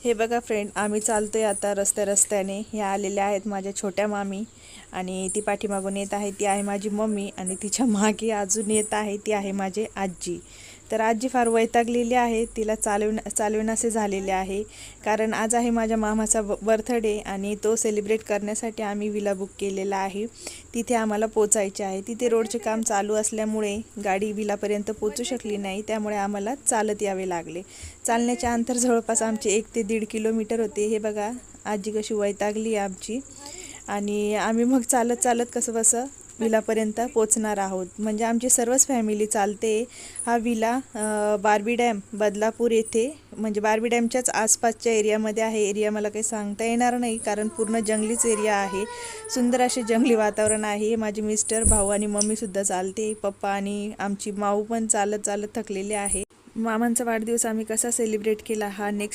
हे बघा फ्रेंड, आम्ही चालतोय आता रस्त्याने. ह्या आलेल्या आहेत माझ्या छोट्या मामी आणि ती पाठीमागून येत आहे ती आहे माझी मम्मी आणि तिच्या मागे अजून येत आहे ती आहे माझी आजी. तर आजी फार वैतागलेली आहे, तिला चालविनासे झालेले आहे. कारण आज आहे माझ्या मामाचा बर्थडे आणि तो सेलिब्रेट करण्यासाठी आम्ही विला बुक केलेला आहे. तिथे आम्हाला पोचायचे आहे. तिथे रोडचे काम चालू असल्यामुळे गाडी विलापर्यंत पोचू शकली नाही, त्यामुळे आम्हाला चालत यावे लागले. चालण्याचे अंतर जवळपास आमचे 1 ते 1.5 किलोमीटर होते. हे बघा आजी कशी वैतागली आमची. आणि आम्ही मग चालत चालत कसं बसं विलापर्यंत पोचणार आहोत. म्हणजे आमची सर्वच फॅमिली चालते. हा विला बार्बी डॅम बदलापूर येथे, म्हणजे बार्बी डॅमच्याच आसपासच्या एरियामध्ये आहे. एरिया मला काही सांगता येणार नाही कारण पूर्ण जंगलीच एरिया आहे. सुंदर असे जंगली वातावरण आहे. माझे मिस्टर, भाऊ आणि मम्मीसुद्धा चालते. पप्पा आणि आमची माऊ पण चालत चालत थकलेले आहे. मामांचा वाढदिवस आम्ही कसा सेलिब्रेट केला हा नेक्स्ट